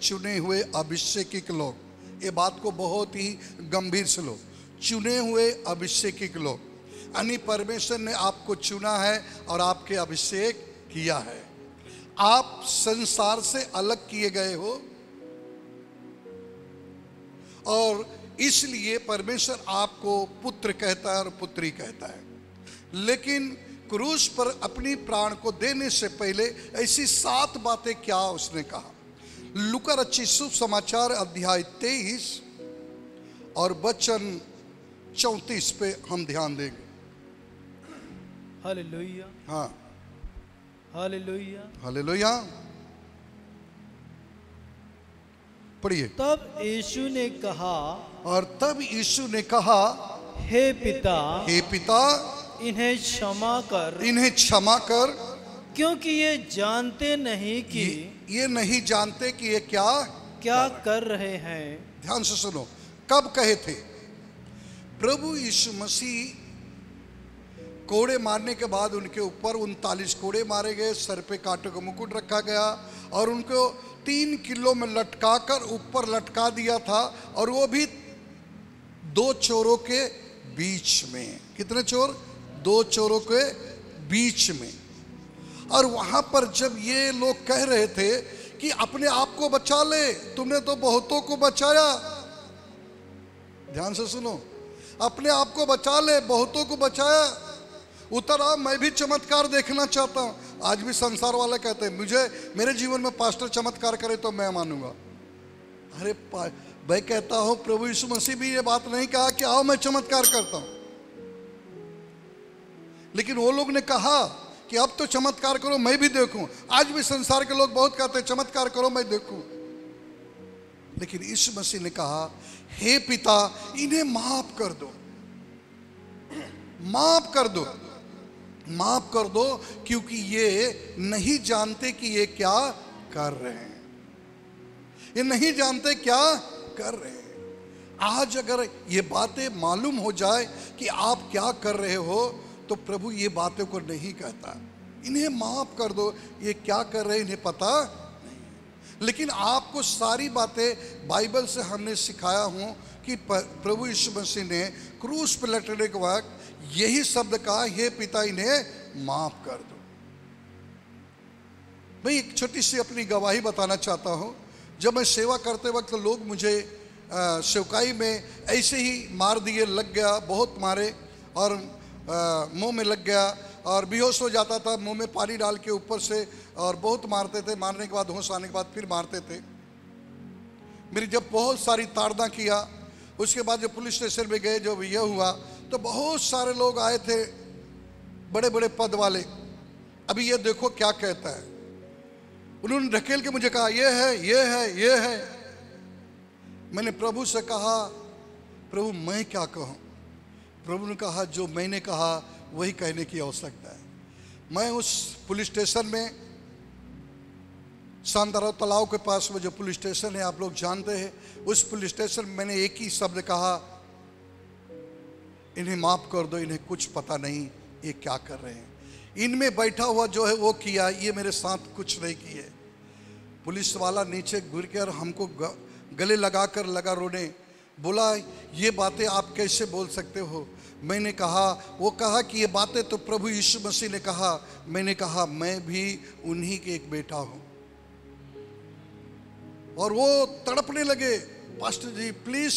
चुने हुए अभिषेकित लोग, ये बात को बहुत ही गंभीर से लो। चुने हुए अभिषेकित लोग यानी परमेश्वर ने आपको चुना है और आपके अभिषेक किया है। आप संसार से अलग किए गए हो और इसलिए परमेश्वर आपको पुत्र कहता है और पुत्री कहता है। लेकिन क्रूस पर अपनी प्राण को देने से पहले ऐसी 7 बातें क्या उसने कहा। लूका रचित शुभ समाचार अध्याय 23 और वचन 34 पे हम ध्यान देंगे। हालेलुया, हाँ, हालेलुया, हालेलुया, पढ़िए। तब यीशु ने कहा, और तब यीशु ने कहा, हे पिता, हे पिता, इन्हें क्षमा कर, इन्हें क्षमा कर, क्योंकि ये जानते नहीं कि ये नहीं जानते कि ये क्या क्या कर रहे हैं। ध्यान से सुनो, कब कहे थे? प्रभु यीशु मसीह कोड़े मारने के बाद उनके ऊपर 39 कोड़े मारे गए, सर पे कांटों का मुकुट रखा गया और उनको 3 किलो में लटका कर ऊपर लटका दिया था, और वो भी 2 चोरों के बीच में। कितने चोर? 2 चोरों के बीच में। और वहां पर जब ये लोग कह रहे थे कि अपने आप को बचा ले, तुमने तो बहुतों को बचाया। ध्यान से सुनो, अपने आप को बचा ले, बहुतों को बचाया, उतर आ, मैं भी चमत्कार देखना चाहता हूं। आज भी संसार वाले कहते हैं मुझे मेरे जीवन में पास्टर चमत्कार करे तो मैं मानूंगा। अरे मैं कहता हूं प्रभु यीशु मसीह भी ये बात नहीं कहा कि आओ मैं चमत्कार करता हूं, लेकिन वो लोग ने कहा कि अब तो चमत्कार करो मैं भी देखूं। आज भी संसार के लोग बहुत कहते हैं चमत्कार करो मैं देखूं, लेकिन यीशु मसीह ने कहा, हे पिता, इन्हें माफ कर दो, माफ कर दो, माफ कर दो, क्योंकि ये नहीं जानते कि ये क्या कर रहे हैं। ये नहीं जानते क्या कर रहे हैं। आज अगर ये बातें मालूम हो जाए कि आप क्या कर रहे हो, तो प्रभु ये बातों को नहीं कहता, इन्हें माफ कर दो, ये क्या कर रहे हैं इन्हें पता नहीं। लेकिन आपको सारी बातें बाइबल से हमने सिखाया हूं कि प्रभु यीशु मसीह ने क्रूस पर लटकने के वक्त यही शब्द कहा, हे पिता, इन्हें माफ कर दो। मैं एक छोटी सी अपनी गवाही बताना चाहता हूं। जब मैं सेवा करते वक्त लोग मुझे सेवकाई में ऐसे ही मार दिए, लग गया, बहुत मारे और मुंह में लग गया और बेहोश हो जाता था, मुंह में पानी डाल के ऊपर से, और बहुत मारते थे। मारने के बाद होश आने के बाद फिर मारते थे। मेरी जब बहुत सारी ताड़ना किया, उसके बाद जब पुलिस स्टेशन में गए, जब यह हुआ तो बहुत सारे लोग आए थे, बड़े बड़े पद वाले। अभी ये देखो क्या कहता है। उन्होंने ढकेल के मुझे कहा, ये है, ये है, ये है। मैंने प्रभु से कहा, प्रभु मैं क्या कहूँ? प्रभु ने कहा, जो मैंने कहा वही कहने की आवश्यकता है। मैं उस पुलिस स्टेशन में, शांताराव तालाब के पास में जो पुलिस स्टेशन है आप लोग जानते हैं, उस पुलिस स्टेशन में मैंने एक ही शब्द कहा, इन्हें माफ कर दो, इन्हें कुछ पता नहीं ये क्या कर रहे हैं। इनमें बैठा हुआ जो है वो किया, ये मेरे साथ कुछ नहीं किए। पुलिस वाला नीचे गिर कर हमको गले लगा कर लगा रोने, बोला ये बातें आप कैसे बोल सकते हो? मैंने कहा, वो कहा कि ये बातें तो प्रभु यीशु मसीह ने कहा। मैंने कहा मैं भी उन्हीं के एक बेटा हूं। और वो तड़पने लगे, पास्टर जी प्लीज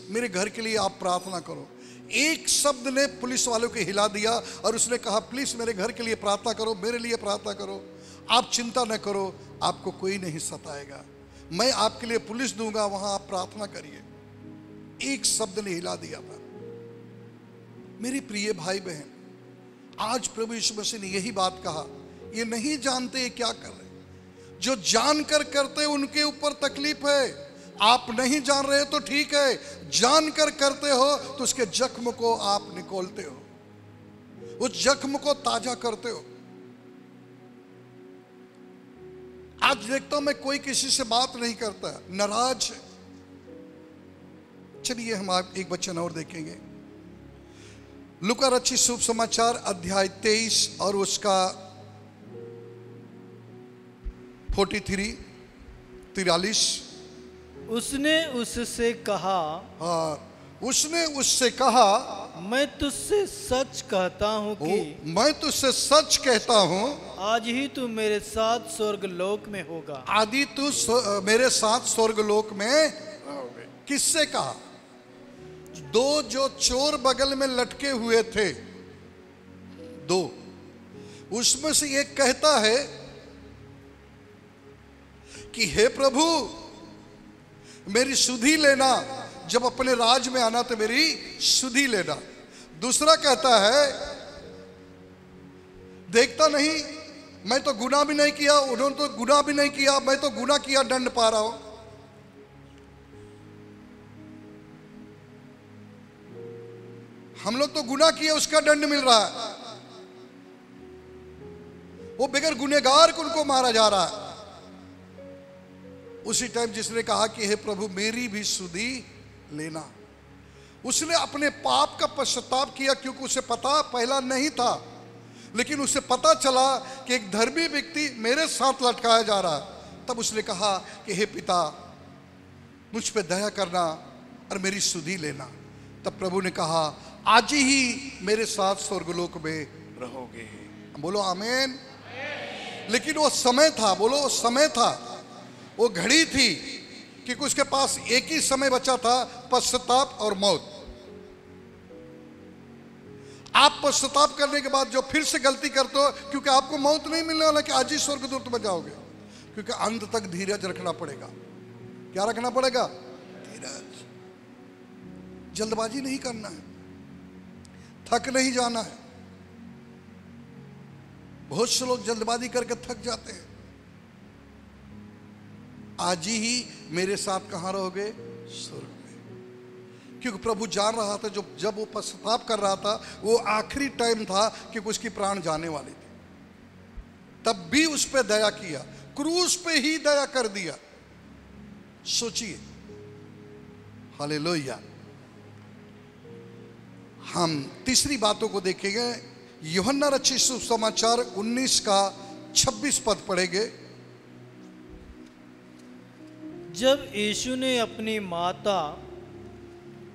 मेरे घर के लिए आप प्रार्थना करो। एक शब्द ने पुलिस वालों को हिला दिया और उसने कहा, प्लीज मेरे घर के लिए प्रार्थना करो, मेरे लिए प्रार्थना करो, आप चिंता न करो, आपको कोई नहीं सताएगा, मैं आपके लिए पुलिस दूंगा, वहां आप प्रार्थना करिए। एक शब्द ने हिला दिया था। मेरे प्रिय भाई बहन, आज प्रभु यीशु मसीह ने यही बात कहा, ये नहीं जानते ये क्या कर रहे। जो जानकर करते उनके ऊपर तकलीफ है। आप नहीं जान रहे तो ठीक है, जानकर करते हो तो उसके जख्म को आप निकोलते हो, उस जख्म को ताजा करते हो। आज देखता हूं मैं कोई किसी से बात नहीं करता, नाराज है। चलिए हम आप एक वचन और देखेंगे। लूका रचित शुभ समाचार अध्याय 23 और उसका 43 43। उसने उससे कहा, हाँ, उसने उससे कहा, मैं तुझसे सच कहता हूँ कि मैं तुझसे सच कहता हूँ, आज ही तू मेरे साथ स्वर्गलोक में होगा। आदि तू मेरे साथ स्वर्गलोक में रहोगे। किससे कहा? दो जो चोर बगल में लटके हुए थे, दो, उसमें से एक कहता है कि हे प्रभु मेरी सुधि लेना, जब अपने राज में आना तो मेरी सुधि लेना। दूसरा कहता है, देखता नहीं मैं तो गुनाह भी नहीं किया, उन्होंने तो गुनाह भी नहीं किया, मैं तो गुनाह किया दंड पा रहा हूं। हम लोग तो गुनाह किए उसका दंड मिल रहा है, वो बगैर गुनहगार को उनको मारा जा रहा है। उसी टाइम जिसने कहा कि हे प्रभु मेरी भी सुधि लेना, उसने अपने पाप का पश्चाताप किया, क्योंकि उसे पता पहला नहीं था, लेकिन उसे पता चला कि एक धर्मी व्यक्ति मेरे साथ लटकाया जा रहा है। तब उसने कहा कि हे पिता मुझ पे दया करना और मेरी सुधि लेना। तब प्रभु ने कहा आज ही मेरे साथ स्वर्गलोक में रहोगे। बोलो आमीन। लेकिन वो समय था, बोलो वो समय था, वो घड़ी थी कि उसके पास एक ही समय बचा था, पश्चाताप और मौत। आप पश्चाताप करने के बाद जो फिर से गलती करते हो, क्योंकि आपको मौत नहीं मिलने वाला कि आज ही स्वर्गदूत बन जाओगे, क्योंकि अंत तक धीरज रखना पड़ेगा। क्या रखना पड़ेगा? धीरज। जल्दबाजी नहीं करना है, थक नहीं जाना है। बहुत से लोग जल्दबाजी करके थक जाते हैं। आज ही मेरे साथ कहां रहोगे? स्वर्ग में। क्योंकि प्रभु जान रहा था, जब वो पश्चाताप कर रहा था, वो आखिरी टाइम था कि उसकी प्राण जाने वाली थी, तब भी उस पर दया किया, क्रूस पे ही दया कर दिया। सोचिए, हालेलुया। हम तीसरी बातों को देखेंगे। यूहन्ना रचित सुसमाचार 19 का 26 पद पढ़ेंगे। जब यीशु ने अपनी माता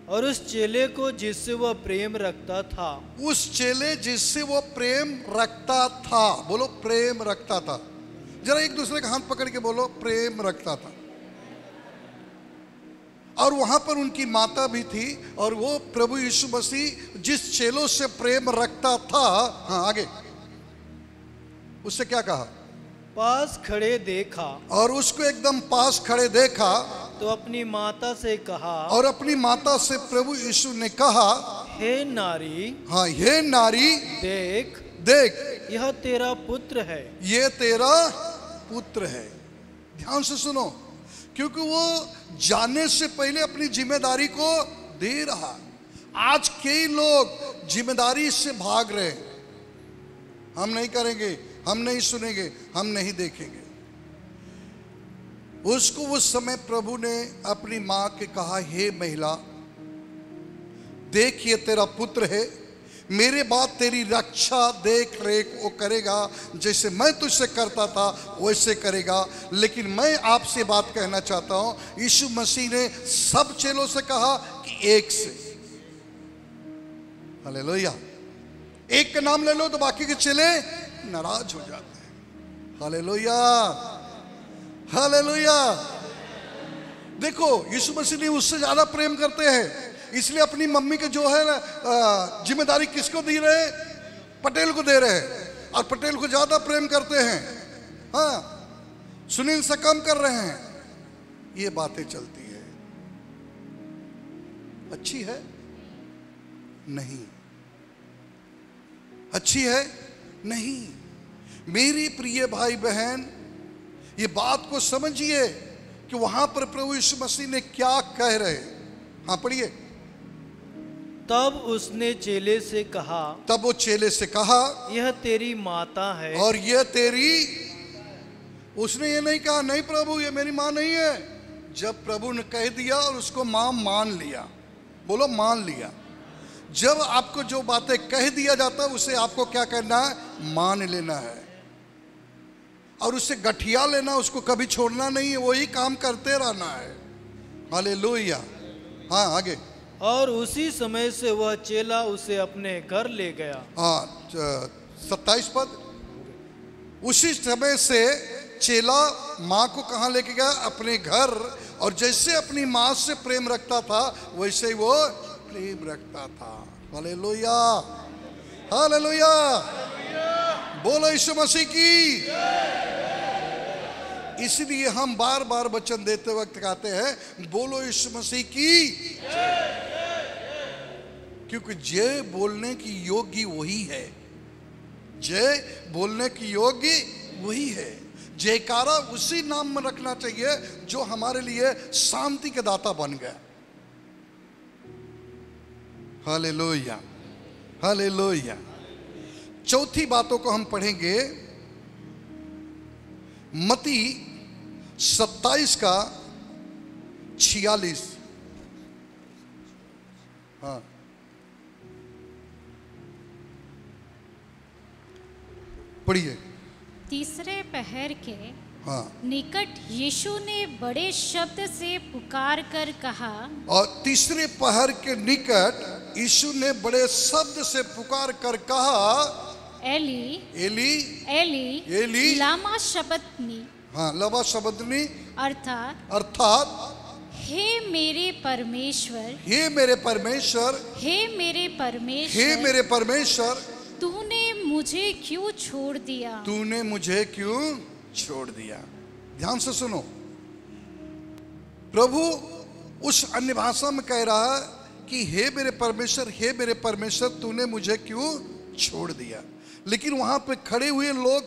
और उस चेले को जिससे वह प्रेम रखता था, उस चेले जिससे वो प्रेम रखता था, बोलो प्रेम रखता था। जरा एक दूसरे का हाथ पकड़ के बोलो प्रेम रखता था। और वहां पर उनकी माता भी थी, और वो प्रभु यीशु मसीह जिस चेलों से प्रेम रखता था, हाँ आगे, उससे क्या कहा? पास खड़े देखा, और उसको एकदम पास खड़े देखा, तो अपनी माता से कहा, और अपनी माता से प्रभु यीशु ने कहा, हे नारी, हाँ हे नारी, देख देख यह तेरा पुत्र है। ये तेरा पुत्र है। ध्यान से सुनो, क्योंकि वो जाने से पहले अपनी जिम्मेदारी को दे रहा। आज कई लोग जिम्मेदारी से भाग रहे, हम नहीं करेंगे, हम नहीं सुनेंगे, हम नहीं देखेंगे। उसको उस समय प्रभु ने अपनी मां के कहा, हे महिला देख ये तेरा पुत्र है, मेरे बाद तेरी रक्षा देख रेख वो करेगा, जैसे मैं तुझसे करता था वैसे करेगा। लेकिन मैं आपसे बात कहना चाहता हूं, यीशु मसीह ने सब चेलों से कहा कि एक से, हालेलुया, एक का नाम ले लो तो बाकी के चेले नाराज हो जाते हैं। Hallelujah, hallelujah. देखो यीशु मसीह ने उससे ज्यादा प्रेम करते हैं, इसलिए अपनी मम्मी के जो है ना जिम्मेदारी किसको दे रहे हैं? पटेल को दे रहे हैं, और पटेल को ज्यादा प्रेम करते हैं, हाँ सुनील से कम कर रहे हैं। ये बातें चलती है, अच्छी है नहीं, अच्छी है नहीं। मेरी प्रिय भाई बहन, ये बात को समझिए कि वहां पर प्रभु यीशु मसीह ने क्या कह रहे हैं। हाँ पढ़िए। तब उसने चेले से कहा, तब वो चेले से कहा, यह तेरी माता है, और यह तेरी। उसने ये नहीं कहा नहीं प्रभु ये मेरी मां नहीं है। जब प्रभु ने कह दिया और उसको मां मान लिया, बोलो मान लिया। जब आपको जो बातें कह दिया जाता है उसे आपको क्या करना है? मान लेना है, और उससे गठिया लेना, उसको कभी छोड़ना नहीं है, वही काम करते रहना है। हालेलुया। हाँ आगे। और उसी समय से वह चेला उसे अपने घर ले गया। हाँ 27 पद। उसी समय से चेला माँ को कहाँ लेके गया? अपने घर। और जैसे अपनी माँ से प्रेम रखता था वैसे ही वो प्रेम रखता था। हालेलुया, हालेलुया, बोलो यीशु मसीह की। इसलिए हम बार बार वचन देते वक्त कहते हैं बोलो यीशु मसीह की, क्योंकि जय बोलने की योग्य वही है। जय बोलने की योग्य वही है। जयकारा उसी नाम में रखना चाहिए जो हमारे लिए शांति के दाता बन गया। Hallelujah, hallelujah. चौथी बातों को हम पढ़ेंगे मत्ती 27 का 46। हाँ पढ़िए। तीसरे पहर के हाँ। निकट यीशु ने बड़े शब्द से पुकार कर कहा। और तीसरे पहर के निकट यीशु ने बड़े शब्द से पुकार कर कहा, एली एली एली एली लामा शबक्तनी। हाँ लवा शब्दनी अर्थात हे मेरे परमेश्वर, हे मेरे परमेश्वर, हे मेरे परमेश्वर, हे मेरे परमेश्वर, तूने मुझे क्यों छोड़ दिया? तूने मुझे क्यों छोड़ दिया? ध्यान से सुनो, प्रभु उस अन्य भाषा में कह रहा है कि हे मेरे परमेश्वर, हे मेरे परमेश्वर, तूने मुझे क्यों छोड़ दिया। लेकिन वहां पे खड़े हुए लोग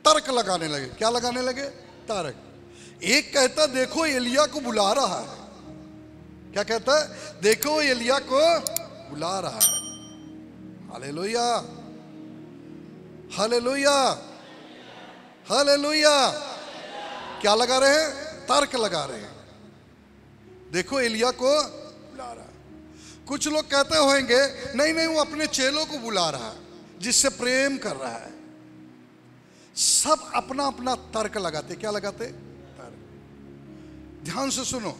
तर्क लगाने लगे। क्या लगाने लगे? तर्क। एक कहता देखो एलिया को बुला रहा है। क्या कहता है? देखो एलिया को बुला रहा है। Hallelujah, hallelujah, hallelujah. क्या लगा रहे हैं? तर्क लगा रहे हैं। देखो एलिया को बुला रहा है। कुछ लोग कहते होंगे नहीं नहीं वो अपने चेलों को बुला रहा है जिससे प्रेम कर रहा है। सब अपना अपना तर्क लगाते। क्या लगाते? तर्क। ध्यान से सुनो,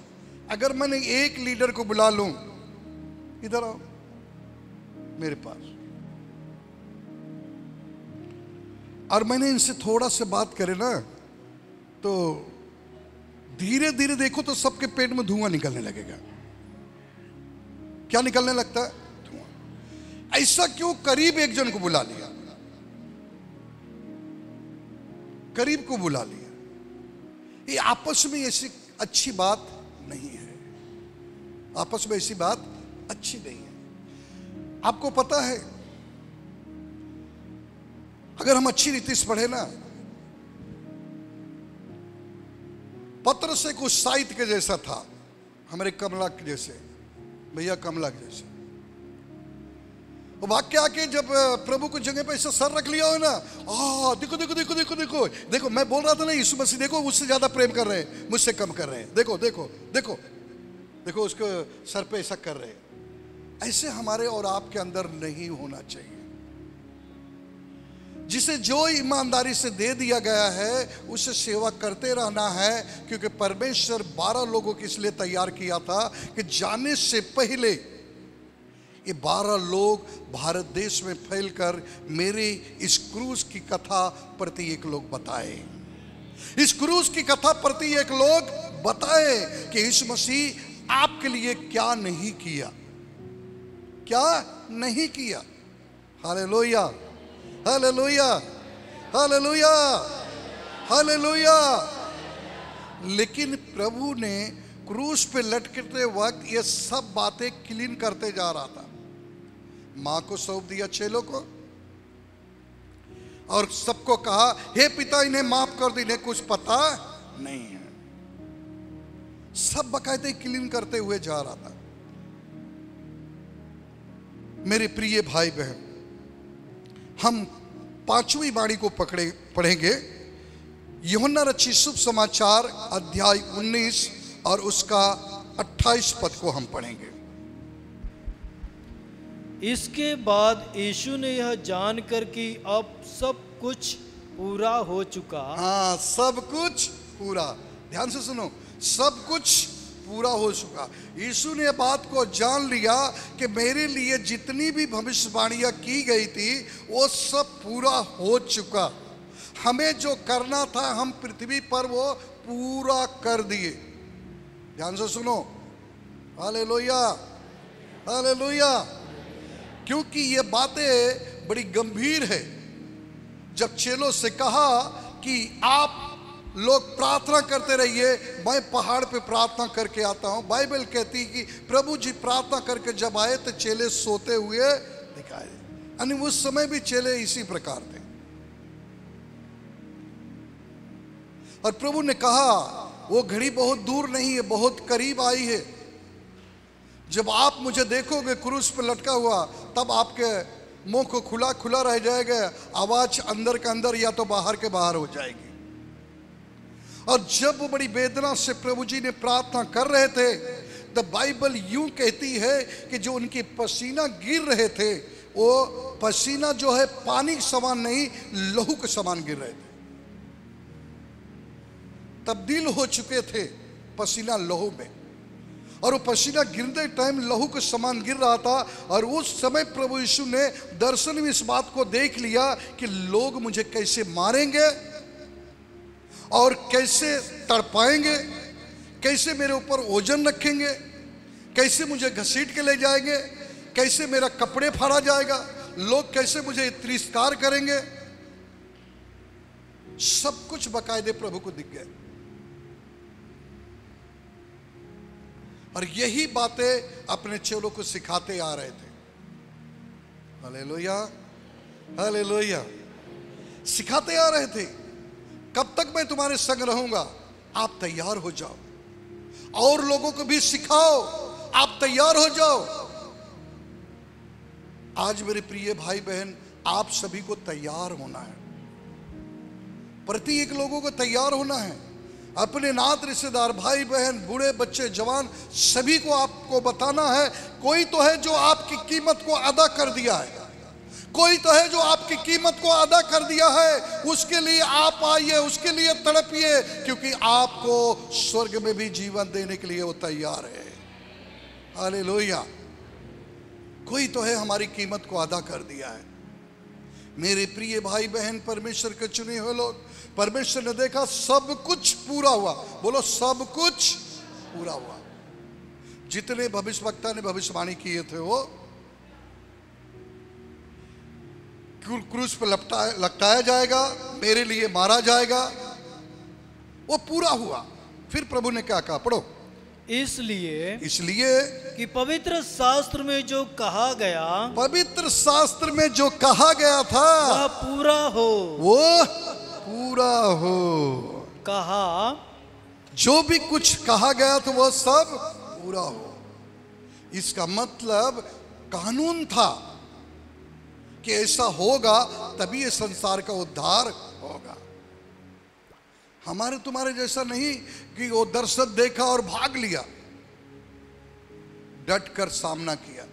अगर मैंने एक लीडर को बुला लूं, इधर आओ मेरे पास, और मैंने इनसे थोड़ा सा बात करे ना, तो धीरे धीरे देखो तो सबके पेट में धुआं निकलने लगेगा। क्या निकलने लगता है? धुआं। ऐसा क्यों? करीब एक जन को बुला लिया, करीब को बुला लिया। ये आपस में ऐसी अच्छी बात नहीं है। आपस में ऐसी बात अच्छी नहीं है। आपको पता है अगर हम अच्छी रीति से पढ़े ना, पत्र से कुछ साहित्य के जैसा था, हमारे कमला के जैसे, भैया कमला के जैसे। वो वाक्य आके जब प्रभु को जगह पे ऐसा सर रख लिया हो ना, देखो देखो देखो देखो देखो देखो, मैं बोल रहा था ना यीशु मसीह देखो उससे ज्यादा प्रेम कर रहे हैं, मुझसे कम कर रहे हैं, देखो देखो देखो देखो उसको सर पे ऐसा कर रहे हैं। ऐसे हमारे और आपके अंदर नहीं होना चाहिए। जिसे जो ईमानदारी से दे दिया गया है उसे सेवा करते रहना है, क्योंकि परमेश्वर 12 लोगों को इसलिए तैयार किया था कि जाने से पहले ये 12 लोग भारत देश में फैलकर मेरे इस क्रूज की कथा प्रति एक लोग बताए। इस क्रूज की कथा प्रति एक लोग बताए कि यीशु मसीह आपके लिए क्या नहीं किया, क्या नहीं किया। Hallelujah, hallelujah, hallelujah, hallelujah. लेकिन प्रभु ने क्रूस पे लटकते वक्त ये सब बातें क्लीन करते जा रहा था। माँ को सौंप दिया चेलों को और सबको कहा हे पिता इन्हें माफ कर दो, इन्हें कुछ पता नहीं है। सब बकायदे क्लीन करते हुए जा रहा था। मेरे प्रिय भाई बहन, हम 5वीं वाणी को पढ़ेंगे। यूहन्ना रचित शुभ समाचार अध्याय 19 और उसका 28 पद को हम पढ़ेंगे। इसके बाद यीशु ने यह जानकर कि अब सब कुछ पूरा हो चुका। हाँ, सब कुछ पूरा। ध्यान से सुनो, सब कुछ पूरा हो चुका। यीशु ने बात को जान लिया कि मेरे लिए जितनी भी भविष्यवाणियां की गई थी वो सब पूरा हो चुका। हमें जो करना था हम पृथ्वी पर वो पूरा कर दिए। ध्यान से सुनो, हालेलुया, हालेलुया। क्योंकि ये बातें बड़ी गंभीर है। जब चेलों से कहा कि आप लोग प्रार्थना करते रहिए, मैं पहाड़ पे प्रार्थना करके आता हूं, बाइबल कहती है कि प्रभु जी प्रार्थना करके जब आए तो चेले सोते हुए दिखाए। यानी उस समय भी चेले इसी प्रकार थे। और प्रभु ने कहा वो घड़ी बहुत दूर नहीं है, बहुत करीब आई है। जब आप मुझे देखोगे क्रूस पर लटका हुआ, तब आपके मुंह को खुला खुला रह जाएगा, आवाज अंदर के अंदर या तो बाहर के बाहर हो जाएगी। और जब वो बड़ी वेदना से प्रभु जी ने प्रार्थना कर रहे थे, द बाइबल यूं कहती है कि जो उनके पसीना गिर रहे थे वो पसीना जो है पानी के समान नहीं, लहू के समान गिर रहे थे। तब्दील हो चुके थे पसीना लहू में, और वो पसीना गिरते टाइम लहू के समान गिर रहा था। और उस समय प्रभु यीशु ने दर्शन में इस बात को देख लिया कि लोग मुझे कैसे मारेंगे और कैसे तड़पाएंगे, कैसे मेरे ऊपर ओजन रखेंगे, कैसे मुझे घसीट के ले जाएंगे, कैसे मेरा कपड़े फाड़ा जाएगा, लोग कैसे मुझे तिरस्कार करेंगे। सब कुछ बकायदे प्रभु को दिख गए। और यही बातें अपने चेलों को सिखाते आ रहे थे। Hallelujah, hallelujah. सिखाते आ रहे थे, कब तक मैं तुम्हारे संग रहूंगा, आप तैयार हो जाओ, और लोगों को भी सिखाओ, आप तैयार हो जाओ। आज मेरे प्रिय भाई बहन, आप सभी को तैयार होना है। प्रत्येक लोगों को तैयार होना है। अपने नात रिश्तेदार, भाई बहन, बूढ़े बच्चे, जवान, सभी को आपको बताना है, कोई तो है जो आपकी कीमत को अदा कर दिया है, कोई तो है जो आपकी कीमत को अदा कर दिया है। उसके लिए आप आइए, उसके लिए तड़पिए, क्योंकि आपको स्वर्ग में भी जीवन देने के लिए वो तैयार है। हालेलुया। कोई तो है हमारी कीमत को अदा कर दिया है। मेरे प्रिय भाई बहन, परमेश्वर के चुने हुए लोग, परमेश्वर ने देखा सब कुछ पूरा हुआ। बोलो, सब कुछ पूरा हुआ। जितने भविष्यवक्ता ने भविष्यवाणी किए थे वो क्रूस पर लटकाया जाएगा, मेरे लिए मारा जाएगा, वो पूरा हुआ। फिर प्रभु ने क्या कहा, पढ़ो। इसलिए कि पवित्र शास्त्र में जो कहा गया, पवित्र शास्त्र में जो कहा गया था वह पूरा हो, वो पूरा हो। कहा, जो भी कुछ कहा गया था वो सब पूरा हो। इसका मतलब कानून था कि ऐसा होगा तभी ये संसार का उद्धार होगा। हमारे तुम्हारे जैसा नहीं कि वो दर्शन देखा और भाग लिया, डट कर सामना किया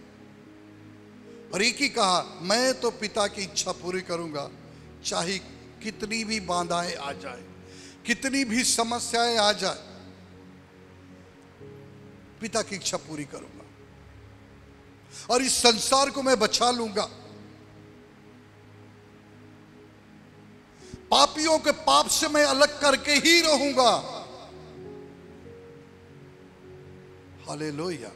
और एक ही कहा, मैं तो पिता की इच्छा पूरी करूंगा, चाहे कितनी भी बाधाएं आ जाए, कितनी भी समस्याएं आ जाए, पिता की इच्छा पूरी करूंगा और इस संसार को मैं बचा लूंगा। पापियों के पाप से मैं अलग करके ही रहूंगा। हालेलुया।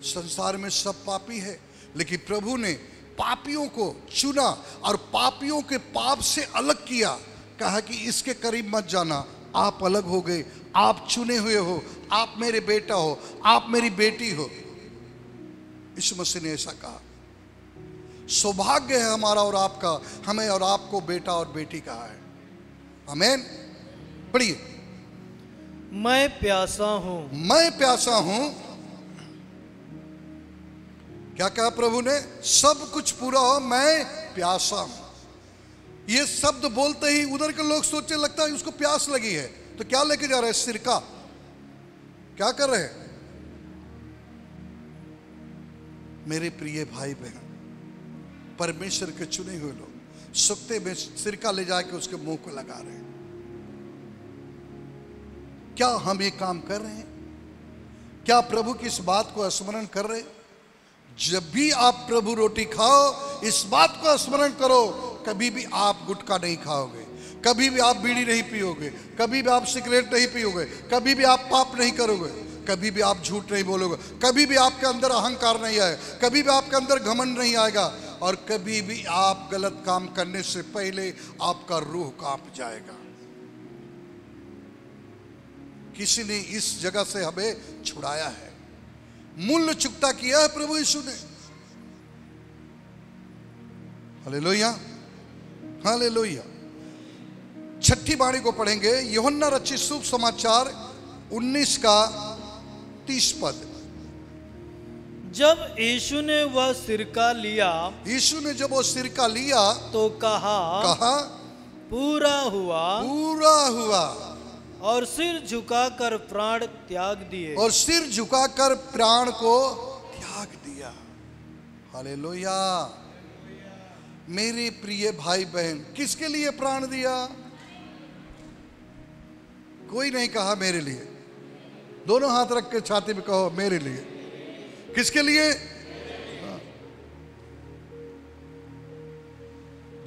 संसार में सब पापी है, लेकिन प्रभु ने पापियों को चुना और पापियों के पाप से अलग किया। कहा कि इसके करीब मत जाना, आप अलग हो गए, आप चुने हुए हो, आप मेरे बेटा हो, आप मेरी बेटी हो। यीशु मसीह ने ऐसा कहा। सौभाग्य है हमारा और आपका, हमें और आपको बेटा और बेटी कहा है। आमीन। पढ़िए। मैं प्यासा हूं, मैं प्यासा हूं। क्या कहा प्रभु ने? सब कुछ पूरा हो, मैं प्यासा हूं। ये शब्द बोलते ही उधर के लोग सोचने लगता है उसको प्यास लगी है, तो क्या लेके जा रहे हैं? सिरका। क्या कर रहे हैं? मेरे प्रिय भाई बहन, परमेश्वर के चुने हुए लोग सुक्ते में सिरका ले जाके उसके मुंह को लगा रहे हैं। क्या हम ये काम कर रहे हैं? क्या प्रभु की इस बात को स्मरण कर रहे हैं? जब भी आप प्रभु रोटी खाओ, इस बात को स्मरण करो, कभी भी आप गुटखा नहीं खाओगे, कभी भी आप बीड़ी नहीं पियोगे, कभी भी आप सिगरेट नहीं पियोगे, कभी भी आप पाप नहीं करोगे, कभी भी आप झूठ नहीं बोलोगे, कभी भी आपके अंदर अहंकार नहीं आएगा, कभी भी आपके अंदर घमंड नहीं आएगा, और कभी भी आप गलत काम करने से पहले आपका रूह कांप जाएगा। किसी ने इस जगह से हमें छुड़ाया है, मूल्य चुकता किया है प्रभु यीशु ने। Hallelujah, hallelujah. छठी बाणी को पढ़ेंगे, यूहन्ना रचित शुभ समाचार 19 का 30 पद। जब यीशु ने वह सिरका लिया, यीशु ने जब वो सिरका लिया तो कहा पूरा हुआ, पूरा हुआ, और सिर झुकाकर प्राण त्याग दिए, और सिर झुकाकर प्राण को त्याग दिया। हालेलुया। मेरे प्रिय भाई बहन, किसके लिए प्राण दिया? कोई नहीं कहा मेरे लिए। दोनों हाथ रख के छाती पे कहो मेरे लिए। किसके लिए?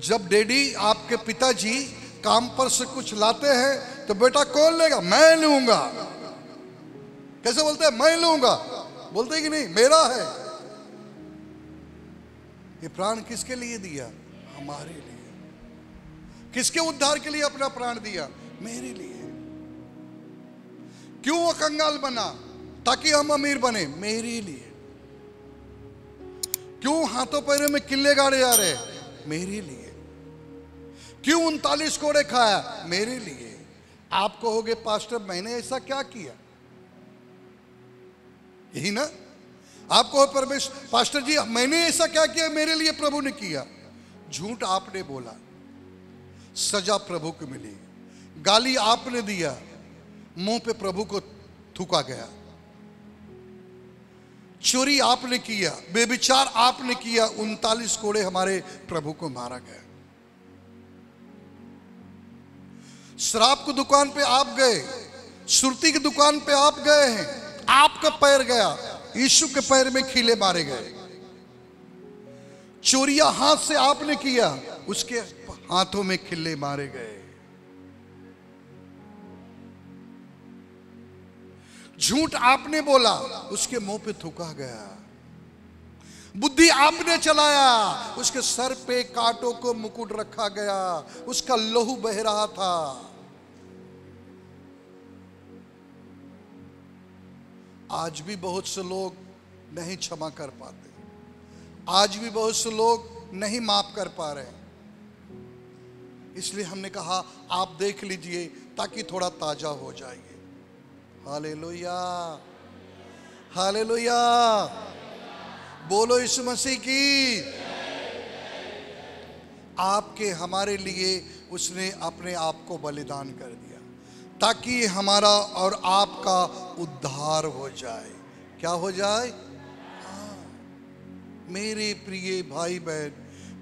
जब डैडी आपके पिताजी काम पर से कुछ लाते हैं तो बेटा कौन लेगा? मैं लूंगा। कैसे बोलते हैं? मैं लूंगा। बोलते हैं कि नहीं? मेरा है। ये प्राण किसके लिए दिया? हमारे लिए। किसके उद्धार के लिए अपना प्राण दिया? मेरे लिए। क्यों वो कंगाल बना? ताकि हम अमीर बने? मेरे लिए। क्यों हाथों पैरों में किल्ले गाड़े जा रहे? मेरे लिए। क्यों 39 कोड़े खाया? मेरे लिए। आप कहोगे पास्टर मैंने ऐसा क्या किया? यही ना? आप कहो परमेश्वर पास्टर जी मैंने ऐसा क्या किया मेरे लिए प्रभु ने किया? झूठ आपने बोला, सजा प्रभु को मिली। गाली आपने दिया, मुंह पे प्रभु को थूका गया। चोरी आपने किया, बेविचार आपने किया, 39 कोड़े हमारे प्रभु को मारा गया। शराब की दुकान पे आप गए, सुरती की दुकान पे आप गए हैं, आपका पैर गया, यीशु के पैर में खीले मारे गए। चोरिया हाथ से आपने किया, उसके हाथों में खिल्ले मारे गए। झूठ आपने बोला, उसके मुंह पे थूका गया। बुद्धि आपने चलाया, उसके सर पे कांटों को मुकुट रखा गया, उसका लहू बह रहा था। आज भी बहुत से लोग नहीं क्षमा कर पाते, आज भी बहुत से लोग नहीं माफ कर पा रहे। इसलिए हमने कहा आप देख लीजिए ताकि थोड़ा ताजा हो जाइए। Hallelujah, hallelujah. बोलो यीशु मसीह की। आपके हमारे लिए उसने अपने आप को बलिदान कर दिया ताकि हमारा और आपका उद्धार हो जाए। क्या हो जाए? हाँ। मेरे प्रिय भाई बहन,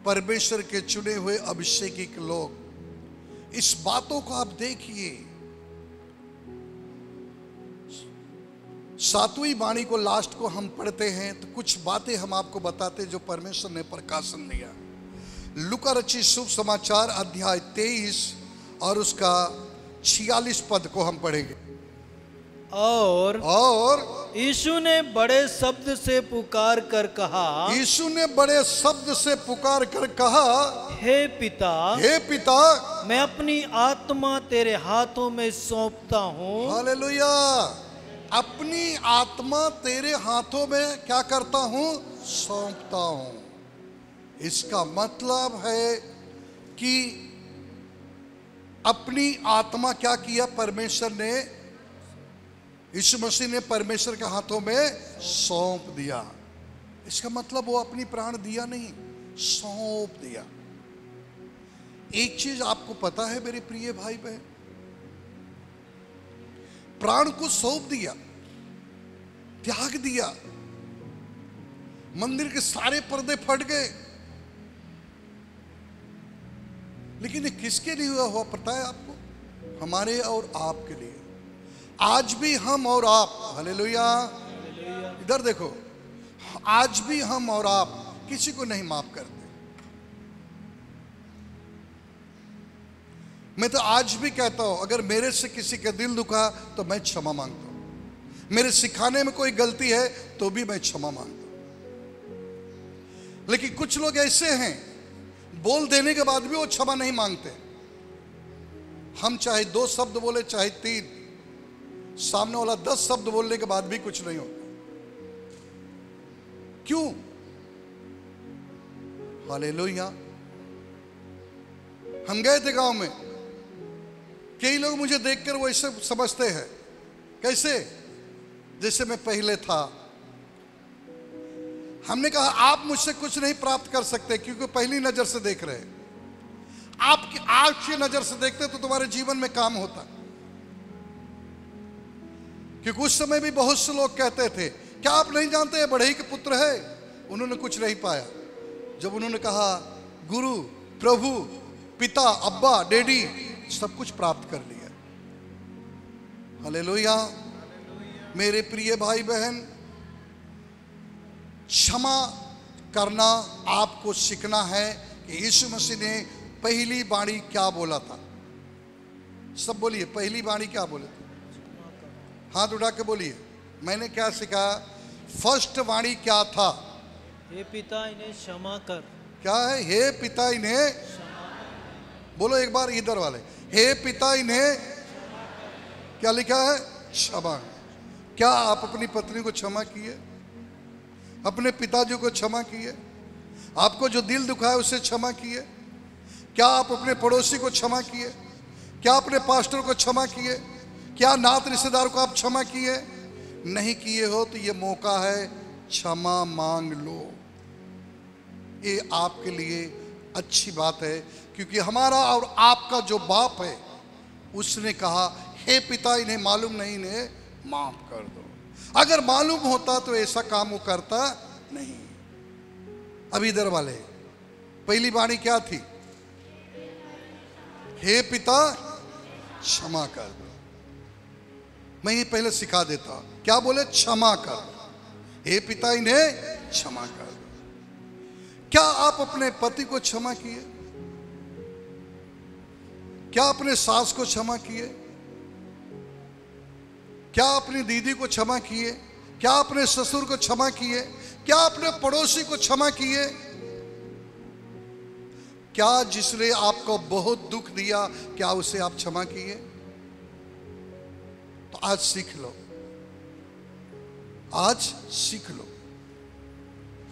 परमेश्वर के चुने हुए अभिषेकित लोग, इस बातों को आप देखिए। 7वीं वाणी को लास्ट को हम पढ़ते हैं तो कुछ बातें हम आपको बताते जो परमेश्वर ने प्रकाशन दिया। लूका रचित शुभ समाचार अध्याय 23 और उसका 46 पद को हम पढ़ेंगे। और यीशु ने बड़े शब्द से पुकार कर कहा, यीशु ने बड़े शब्द से पुकार कर कहा, हे पिता, हे पिता, मैं अपनी आत्मा तेरे हाथों में सौंपता हूँ। हालेलुया। अपनी आत्मा तेरे हाथों में क्या करता हूं? सौंपता हूं। इसका मतलब है कि अपनी आत्मा क्या किया? परमेश्वर ने, यीशु मसीह ने परमेश्वर के हाथों में सौंप दिया। इसका मतलब वो अपनी प्राण दिया नहीं, सौंप दिया। एक चीज आपको पता है मेरे प्रिय भाई बहन, प्राण को सौंप दिया, त्याग दिया। मंदिर के सारे पर्दे फट गए, लेकिन ये किसके लिए हुआ पता है आपको? हमारे और आपके लिए। आज भी हम और आप, हालेलुया, इधर देखो, आज भी हम और आप किसी को नहीं माफ करते। मैं तो आज भी कहता हूं, अगर मेरे से किसी का दिल दुखा तो मैं क्षमा मांगता हूं। मेरे सिखाने में कोई गलती है तो भी मैं क्षमा मांगता हूं। लेकिन कुछ लोग ऐसे हैं, बोल देने के बाद भी वो क्षमा नहीं मांगते। हम चाहे 2 शब्द बोले चाहे 3, सामने वाला 10 शब्द बोलने के बाद भी कुछ नहीं होता। क्यों? हालेलुया। हम गए थे गांव में, कई लोग मुझे देखकर वैसे समझते हैं, कैसे? जैसे मैं पहले था। हमने कहा आप मुझसे कुछ नहीं प्राप्त कर सकते, क्योंकि पहली नजर से देख रहे हैं। आपकी आज की नजर से देखते तो तुम्हारे जीवन में काम होता। क्योंकि उस समय भी बहुत से लोग कहते थे, क्या आप नहीं जानते हैं बढ़ई के पुत्र है? उन्होंने कुछ नहीं पाया। जब उन्होंने कहा गुरु, प्रभु, पिता, अब्बा, डैडी, सब कुछ प्राप्त कर लिया। हालेलुया। मेरे प्रिय भाई बहन, क्षमा करना आपको सीखना है कि यीशु मसीह ने पहली बाणी क्या बोला था। सब बोलिए, पहली बाणी क्या बोले थे? हाथ उठा के बोलिए, मैंने क्या सीखा? फर्स्ट वाणी क्या था? हे पिता इन्हें क्षमा कर। क्या है? हे पिता इन्हें, बोलो एक बार इधर वाले, हे पिता इन्हें क्या लिखा है? क्षमा। क्या आप अपनी पत्नी को क्षमा किए? अपने पिताजी को क्षमा किए? आपको जो दिल दुखा है उसे क्षमा किए? क्या आप अपने पड़ोसी को क्षमा किए? क्या अपने पास्टर को क्षमा किए? क्या नात रिश्तेदार को आप क्षमा किए? नहीं किए हो तो ये मौका है, क्षमा मांग लो। ये आपके लिए अच्छी बात है, क्योंकि हमारा और आपका जो बाप है उसने कहा, हे पिता इन्हें मालूम नहीं, इन्हें माफ कर दो। अगर मालूम होता तो ऐसा काम वो करता नहीं। अब इधर वाले, पहली वाणी क्या थी? हे पिता क्षमा कर दो। मैं ये पहले सिखा देता, क्या बोले? क्षमा कर दो। हे पिता इन्हें क्षमा कर दो। क्या आप अपने पति को क्षमा किए? क्या अपने सास को क्षमा किए? क्या अपनी दीदी को क्षमा किए? क्या अपने ससुर को क्षमा किए? क्या अपने पड़ोसी को क्षमा किए? क्या जिसने आपको बहुत दुख दिया, क्या उसे आप क्षमा किए? तो आज सीख लो, आज सीख लो।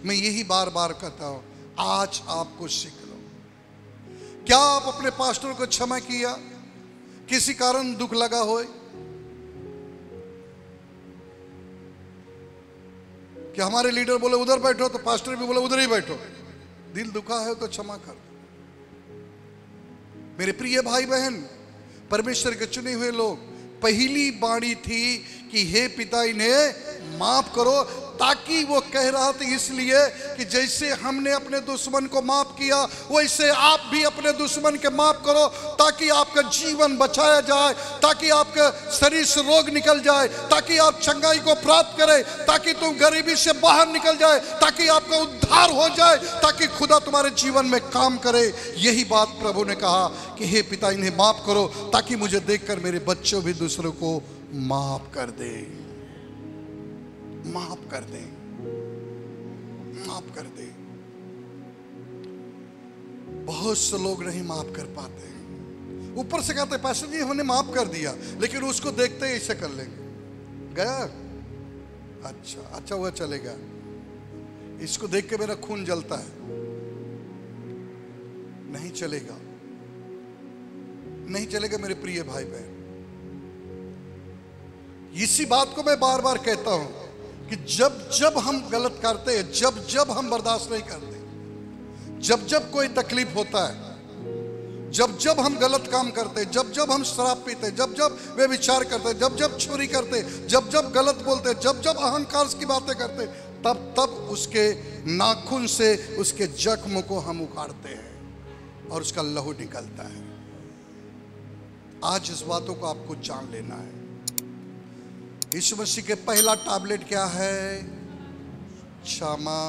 मैं यही बार बार कहता हूं, आज आपको सीख लो। क्या आप अपने पास्टर को क्षमा किया? किसी कारण दुख लगा हो, कि हमारे लीडर बोले उधर बैठो तो पास्टर भी बोले उधर ही बैठो, दिल दुखा है तो क्षमा कर। मेरे प्रिय भाई बहन, परमेश्वर के चुने हुए लोग, पहली बाणी थी कि हे पिता इन्हें माफ करो, ताकि वो कह रहा था इसलिए कि जैसे हमने अपने दुश्मन को माफ किया वैसे आप भी अपने दुश्मन के माफ करो, ताकि आपका जीवन बचाया जाए, ताकि आपके शरीर से रोग निकल जाए, ताकि आप चंगाई को प्राप्त करें, ताकि तुम गरीबी से बाहर निकल जाए, ताकि आपका उद्धार हो जाए, ताकि खुदा तुम्हारे जीवन में काम करे। यही बात प्रभु ने कहा कि हे पिता इन्हें माफ करो, ताकि मुझे देखकर मेरे बच्चों भी दूसरों को माफ कर दे, माफ कर दे, माफ कर दे। बहुत से लोग नहीं माफ कर पाते हैं। ऊपर से कहते पास्टर जी हमने माफ कर दिया, लेकिन उसको देखते ही ऐसे कर लेंगे, गया अच्छा अच्छा हुआ चलेगा, इसको देख के मेरा खून जलता है, नहीं चलेगा, नहीं चलेगा। मेरे प्रिय भाई बहन, इसी बात को मैं बार बार कहता हूं कि जब जब हम गलत करते हैं, जब जब हम बर्दाश्त नहीं करते, जब जब कोई तकलीफ होता है, जब जब हम गलत काम करते, जब जब हम शराब पीते, जब जब वे विचार करते, जब जब चोरी करते, जब जब गलत बोलते, जब जब अहंकार की बातें करते, तब तब उसके नाखून से उसके जख्म को हम उखाड़ते हैं और उसका लहू निकलता है। आज इस बातों को आपको जान लेना है। यीशु मसीह के पहला टैबलेट क्या है? क्षमा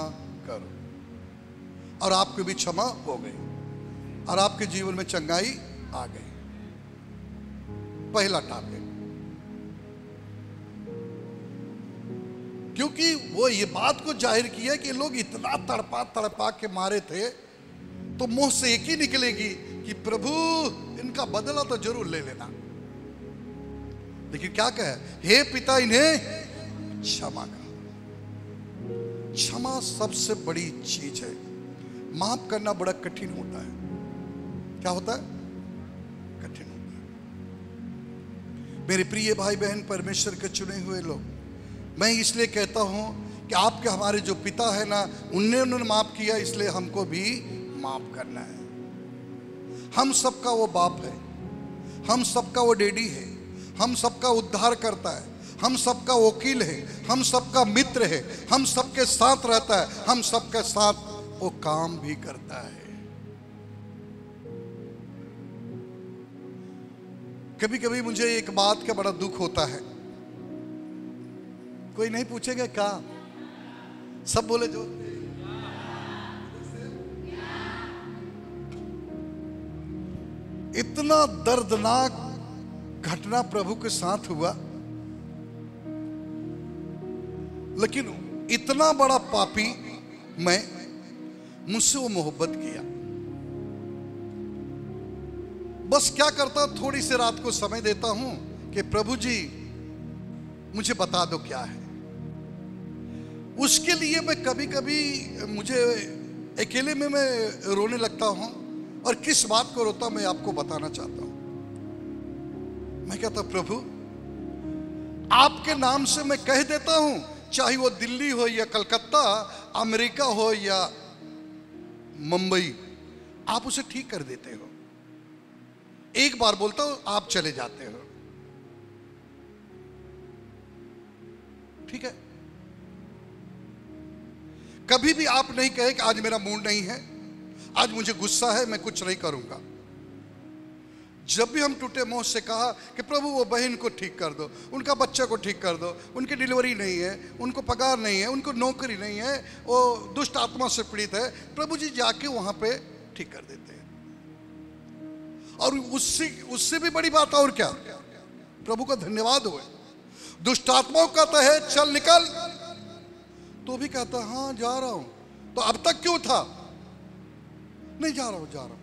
करो, और आपकी भी क्षमा हो गई और आपके जीवन में चंगाई आ गई। पहला टैबलेट, क्योंकि वो ये बात को जाहिर किया कि लोग इतना तड़पा तड़पा के मारे थे, तो मुंह से एक ही निकलेगी कि प्रभु इनका बदला तो जरूर ले लेना। लेकिन क्या कहे? हे पिता इन्हें क्षमा कर। क्षमा सबसे बड़ी चीज है। माफ करना बड़ा कठिन होता है। क्या होता है? कठिन होता है। मेरे प्रिय भाई बहन, परमेश्वर के चुने हुए लोग, मैं इसलिए कहता हूं कि आपके हमारे जो पिता है ना, उन्होंने माफ किया, इसलिए हमको भी माफ करना है। हम सबका वो बाप है, हम सबका वो डैडी है, हम सबका उद्धार करता है, हम सबका वकील है, हम सबका मित्र है, हम सबके साथ रहता है, हम सबके साथ वो काम भी करता है। कभी कभी मुझे एक बात का बड़ा दुख होता है। कोई नहीं पूछेगा क्या? सब बोले जो। इतना दर्दनाक घटना प्रभु के साथ हुआ, लेकिन इतना बड़ा पापी मैं, मुझसे वो मोहब्बत किया। बस क्या करता, थोड़ी सी रात को समय देता हूं कि प्रभु जी मुझे बता दो क्या है। उसके लिए मैं कभी कभी मुझे अकेले में मैं रोने लगता हूं, और किस बात को रोता मैं आपको बताना चाहता हूं। मैं कहता, प्रभु आपके नाम से मैं कह देता हूं, चाहे वो दिल्ली हो या कलकत्ता, अमेरिका हो या मुंबई, आप उसे ठीक कर देते हो। एक बार बोलता हूं, आप चले जाते हो। ठीक है? कभी भी आप नहीं कहे कि आज मेरा मूड नहीं है, आज मुझे गुस्सा है, मैं कुछ नहीं करूंगा। जब भी हम टूटे मुंह से कहा कि प्रभु वो बहन को ठीक कर दो, उनका बच्चा को ठीक कर दो, उनकी डिलीवरी नहीं है, उनको पगार नहीं है, उनको नौकरी नहीं है, वो दुष्ट आत्मा से पीड़ित है, प्रभु जी जाके वहां पे ठीक कर देते हैं। और उससे भी बड़ी बात और क्या? प्रभु का धन्यवाद हो, दुष्ट आत्माओं कहता है चल निकल, तो भी कहता हाँ जा रहा हूं। तो अब तक क्यों था? नहीं जा रहा हूं।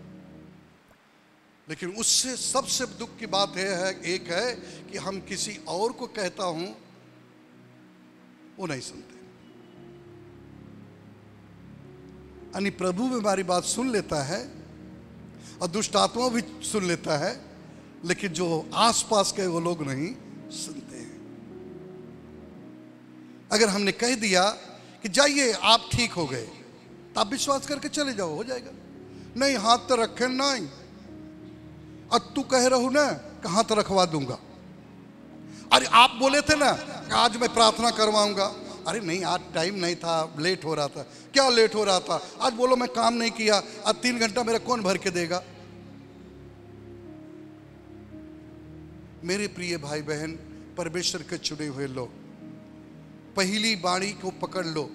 लेकिन उससे सबसे दुख की बात यह है, एक है कि हम किसी और को कहता हूं, वो नहीं सुनते। यानी प्रभु भी हमारी बात सुन लेता है और दुष्ट आत्मा भी सुन लेता है, लेकिन जो आसपास के वो लोग नहीं सुनते हैं। अगर हमने कह दिया कि जाइए आप ठीक हो गए, तो आप विश्वास करके चले जाओ, हो जाएगा। नहीं, हाथ तो रखे नहीं, और तू कह रहा ना कि हाथ रखवा दूंगा। अरे आप बोले थे ना आज मैं प्रार्थना करवाऊंगा। अरे नहीं, आज टाइम नहीं था, लेट हो रहा था। क्या लेट हो रहा था? आज बोलो मैं काम नहीं किया, आज 3 घंटा मेरा कौन भर के देगा? मेरे प्रिय भाई बहन, परमेश्वर के चुने हुए लोग, पहली बाणी को पकड़ लो।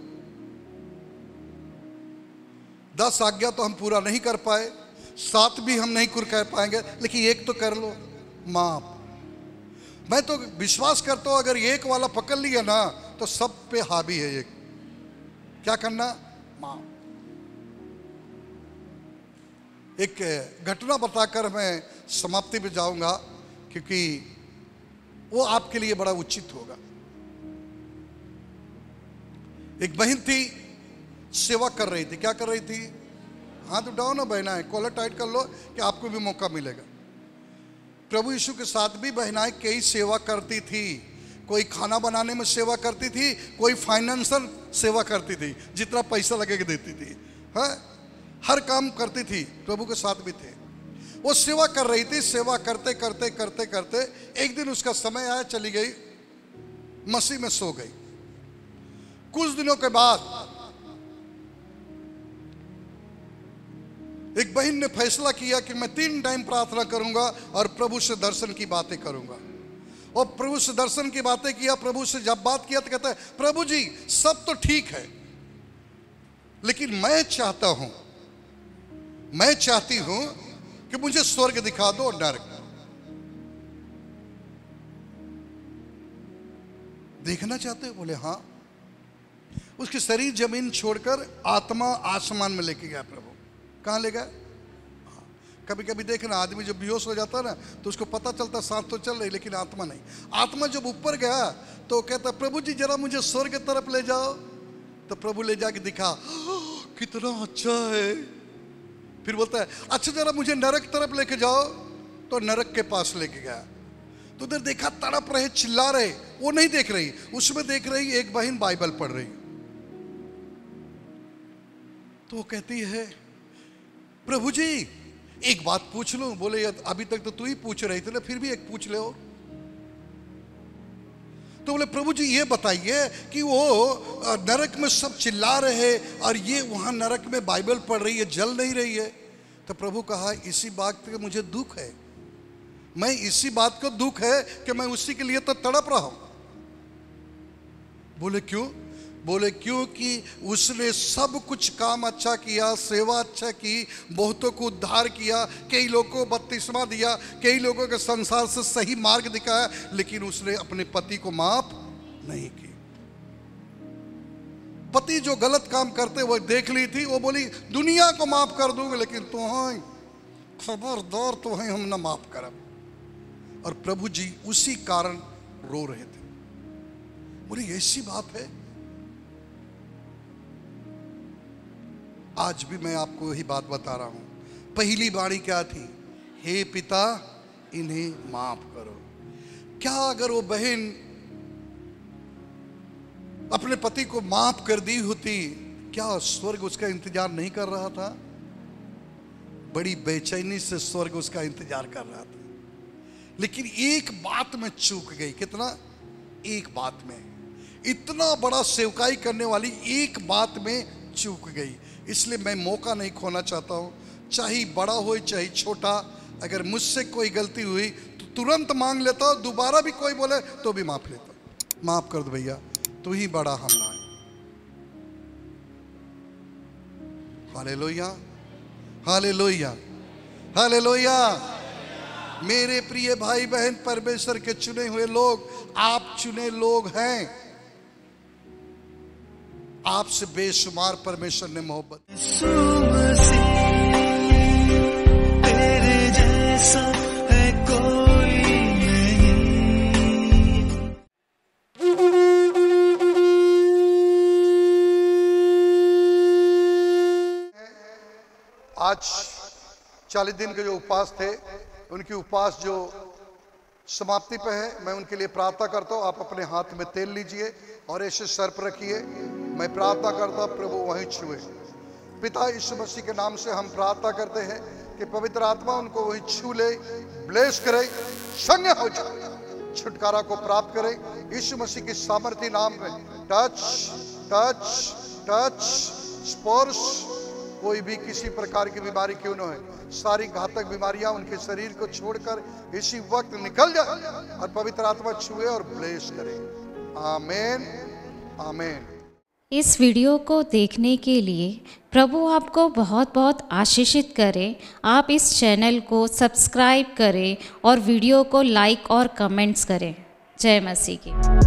10 आज्ञा तो हम पूरा नहीं कर पाए, 7 भी हम नहीं कर पाएंगे, लेकिन एक तो कर लो, माफ। मैं तो विश्वास करता हूं अगर एक वाला पकड़ लिया ना तो सब पे हावी है। एक क्या करना? माफ। एक घटना बताकर मैं समाप्ति पे जाऊंगा, क्योंकि वो आपके लिए बड़ा उचित होगा। एक बहन थी, सेवा कर रही थी। क्या कर रही थी? हाथ उठाओ ना बहनाएं, कॉलर टाइट कर लो कि आपको भी मौका मिलेगा। प्रभु यीशु के साथ भी बहनाएं कई सेवा करती थी। कोई खाना बनाने में सेवा करती थी, कोई फाइनेंशियल सेवा करती थी, जितना पैसा लगेगा देती थी। हाँ, हर काम करती थी, प्रभु के साथ भी थे। वो सेवा कर रही थी। सेवा करते करते करते करते एक दिन उसका समय आया, चली गई, मसीह में सो गई। कुछ दिनों के बाद एक बहन ने फैसला किया कि मैं 3 टाइम प्रार्थना करूंगा और प्रभु से दर्शन की बातें करूंगा। और प्रभु से दर्शन की बातें किया, प्रभु से जब बात किया तो कहता है प्रभु जी सब तो ठीक है, लेकिन मैं चाहती हूं कि मुझे स्वर्ग दिखा दो और नरक। देखना चाहते हो? बोले हाँ। उसकी शरीर जमीन छोड़कर आत्मा आसमान में लेके गया प्रभु। कहाँ ले गया? कभी कभी देखना आदमी जब बेहोश हो जाता है ना तो उसको पता चलता सांस तो चल रही लेकिन आत्मा नहीं। आत्मा जब ऊपर गया तो कहता प्रभु जी जरा मुझे स्वर्ग की तरफ ले जाओ। तो प्रभु ले जाके दिखा कितना अच्छा है। फिर बोलता है अच्छा जरा मुझे नरक तरफ लेके जाओ। तो नरक के पास लेके गया तो उधर देखा तड़प रहे, चिल्ला रहे। वो नहीं देख रही, उसमें देख रही एक बहन बाइबल पढ़ रही। तो वो कहती है प्रभु जी एक बात पूछ लूं। बोले अभी तक तो तू ही पूछ रही थी ना, फिर भी एक पूछ ले। तो बोले प्रभु जी ये बताइए कि वो नरक में सब चिल्ला रहे और ये वहां नरक में बाइबल पढ़ रही है, जल नहीं रही है। तो प्रभु कहा इसी बात का मुझे दुख है, मैं इसी बात को दुख है कि मैं उसी के लिए तो तड़प रहा हूं। बोले क्यों? बोले क्योंकि उसने सब कुछ काम अच्छा किया, सेवा अच्छा की, बहुतों को उद्धार किया, कई लोगों को बपतिस्मा दिया, कई लोगों के संसार से सही मार्ग दिखाया, लेकिन उसने अपने पति को माफ नहीं की। पति जो गलत काम करते वो देख ली थी, वो बोली दुनिया को माफ कर दूंगी लेकिन तुम्हें खबरदार, तुम्हें हम ना माफ करब। और प्रभु जी उसी कारण रो रहे थे। बोली ऐसी बात है। आज भी मैं आपको वही बात बता रहा हूं। पहली बाणी क्या थी? हे पिता इन्हें माफ करो। क्या अगर वो बहन अपने पति को माफ कर दी होती, क्या स्वर्ग उसका इंतजार नहीं कर रहा था? बड़ी बेचैनी से स्वर्ग उसका इंतजार कर रहा था। लेकिन एक बात में चूक गई। कितना? एक बात में। इतना बड़ा सेवकाई करने वाली एक बात में चूक गई। इसलिए मैं मौका नहीं खोना चाहता हूं, चाहे बड़ा हो चाहे छोटा। अगर मुझसे कोई गलती हुई तो तुरंत मांग लेता हूं, दोबारा भी कोई बोले तो भी माफ लेता। माफ कर दो भैया, तू ही बड़ा हम ना है। Hallelujah, hallelujah, hallelujah. मेरे प्रिय भाई बहन, परमेश्वर के चुने हुए लोग, आप चुने लोग हैं। आपसे बेशुमार परमेश्वर ने मोहब्बत। तेरे जैसा है कोई नहीं। आज 40 दिन के जो उपवास थे, उनकी उपवास जो समाप्ति पे है, मैं उनके लिए प्रार्थना करता हूँ। आप अपने हाथ में तेल लीजिए और ऐसे सर पर रखिए। मैं प्रार्थना करता हूँ प्रभु वहीं छुए। पिता यीशु मसीह के नाम से हम प्रार्थना करते हैं कि पवित्र आत्मा उनको वहीं छू ले, ब्लेस करे, संग हो जाए, छुटकारा को प्राप्त करे यीशु मसीह की सामर्थ्य नाम में। टच टच टच, स्पर्श। कोई भी किसी प्रकार की बीमारी क्यों न हो, सारी घातक बीमारियां उनके शरीर को छोड़कर इसी वक्त निकल जाए और पवित्र आत्मा छुए और ब्लेस करे। आमीन, आमीन। इस वीडियो को देखने के लिए प्रभु आपको बहुत बहुत आशीषित करे। आप इस चैनल को सब्सक्राइब करें और वीडियो को लाइक और कमेंट्स करें। जय मसीह की।